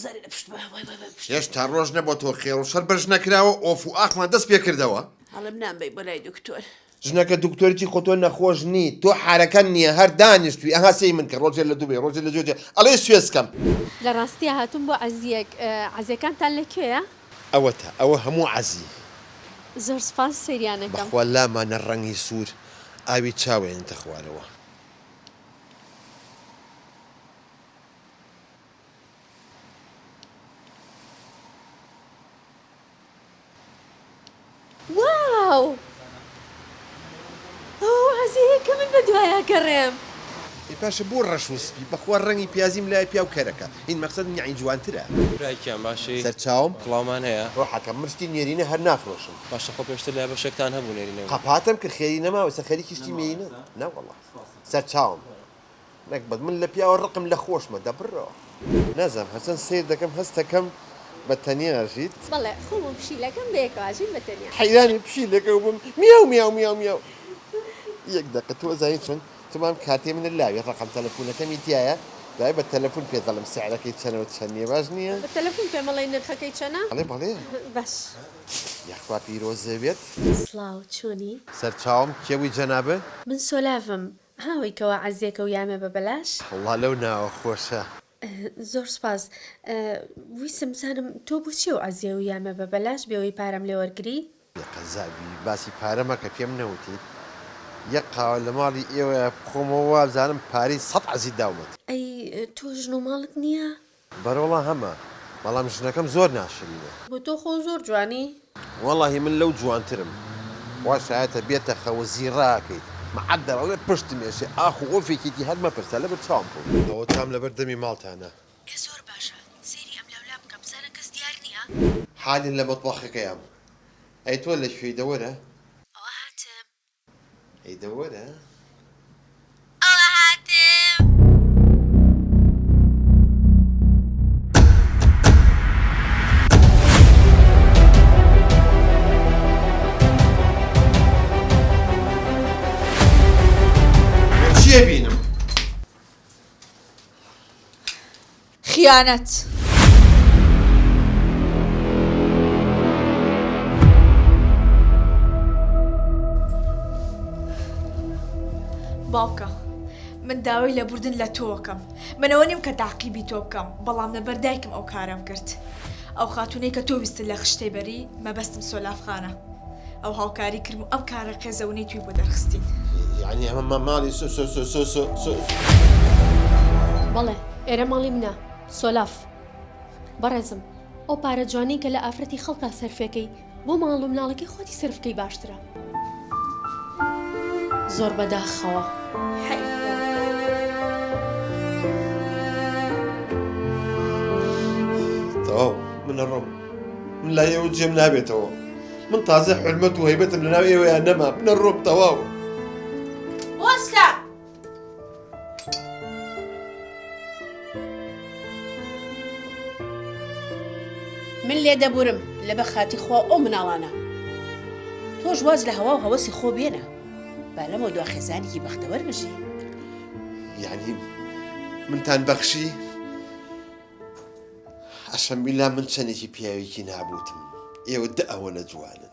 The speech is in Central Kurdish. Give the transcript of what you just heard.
ئازاری لە پشت هێشتا ڕۆژ نەبوو تۆ خێر و شەر بەرژ نەکراوە ئۆف و ئاخمان دەست پێ کردەوە هەڵم نامبەی بۆ لای دکتۆر ژنەکە دکتۆرێکی خۆتۆ نەخۆش نی تۆ حارەکە نییە هەر دانیشتوی ئەها سەی من کە ڕۆژێ لە دووبێ ڕۆژێ لە جۆجێ ئەڵێ سوێزکەم لە ڕاستی هاتوون بۆ عەزیەک عەزیەکانتان لەکوێیە؟ ئەوەتە ئەوە هەموو عەزی زۆر سپاس سەیریانەکەم بەخوا لامانە ڕەنگی سوور ئاوی چاوێنتە خوارەوە واو ئەو عەزیەکە من بە دوایە گەڕێم پاشە بۆ ڕەش و سپی بەخوا ڕەنگی پیازیم لای پیا و کەرەکە این مەقسەد نیعی جوانترە برایکیان باشی سەرچاوم کڵاومان هەیە ڕۆحەکە مرشتی نێرینە هەر نافرۆشم باشە خۆ پێشتر لای بەشێکتان هەبوو نێرینەوە قەپاتم کە خێری نەماوە خەریکی شتی مێینە نەوەڵڵا سەرچاوم نەکبەت من لە پیاوە ڕقم لە خۆشمە دەبڕەوە نازانم هەچەند سیر دەکەم هەستەکەم بە تەنیاژیت بەڵێ خۆم پشیلەکەم بێکواژین بە تەنیا حەیرانی پشیلەکە بم میاو میاو میاو میاو یەک دقە تۆ زانین چۆن تمام کاتێ منە لاوی ڕقم تەلەفۆنەکەمی تایە دوای بە تەلەفۆن پێ دەڵم سیعرەکەی چەنەوە چەند نییە باش نییە بە تەلەفۆن پێمەڵی نرخەکەی چەنە؟ بەڵێ بەڵێ باش یاخوا پیرۆزە بێت سڵاو چۆنی؟ سەرچاوم کێوی جەنابە من سۆلافم هاوی کەوە عەزیەکە و یامێ بە بەلاش هەڵا لەو ناوە خۆشە زۆر سپاس ویسم بزانم تۆ بۆچی و عەزیە و یامێ بە بەلاش بێەوەی پارەم لێ وەرگری؟ قەزاوی باسی پارەمە کە پێم نەوتیت یەک قاوە لە ماڵی ئێوە بخۆمەوە بزانم پارەی 100 عەزی داومت ئەی تۆ ژن و ماڵت نییە؟ بەرەوڵا هەمە بەڵام ژنەکەم زۆر ناشرینە بۆ تۆ خۆ زۆر جوانی؟ وەڵاهی من لەو جوانترم وا شایەتە بێتە خەوە زیڕاکەیت مەعەدەڵێ پشت مێشێ ئاخ و ئۆفێکێکی هەر مەپرسە لەبەر چاوم بوو ئەوە تام لەبەر دەمی ماڵتانە زۆر باشە سەیری ئەم لەولا بکە بزانە کەس دیار نییە؟ حالین لە مەتبەخەکەیام ئەی تۆ لە شوێی دەوەرە ئەوە هاتم ئەی دەوەرە ئەوە هاتم چیە بینم خیانەت باوکە من داوای لەبوردن لە تۆکەم منەوە نیم کە تاقیبی تۆ بکەم بەڵام لەبەر دایکم ئەو کارم کرد ئەو خاتونەی کە تۆ ویستن لە خشتەی بەری مەبەستم سۆلافخانە ئەو هاوکاری کردم ئەم کارە قێزەونەی توی بۆ دەرخستین یعنی ئەمە ماڵی بەڵێ ئێرە ماڵی منە سۆلاف بەڕێزم ئەو پارە جوانی کە لە ئافرەتی خەڵکە سەرفەکەی بۆ ماڵ و مناڵەکەی خۆتی سرفکەی باشترە زۆر بەداخەوە تەواو منە ڕۆم من لای ئێوە جێم نابێتەوە من تازە حرمەت و هەیبەتم لەناو ئێوەیان نەما منە ڕۆم تەواو وەستا من لێ دەبورم لە بە خاتی خوا ئەو مناڵانە تۆش واز لە هەوا و هەوەسی خۆ بێنە با لەمە دوا خێزانێکی بەختەوەر بژی یعنی منتان بەخشی ئەشەمبیلا من چەندێکی پیاوێکی نابوتم ئێوە دە ئەوە نەجوانن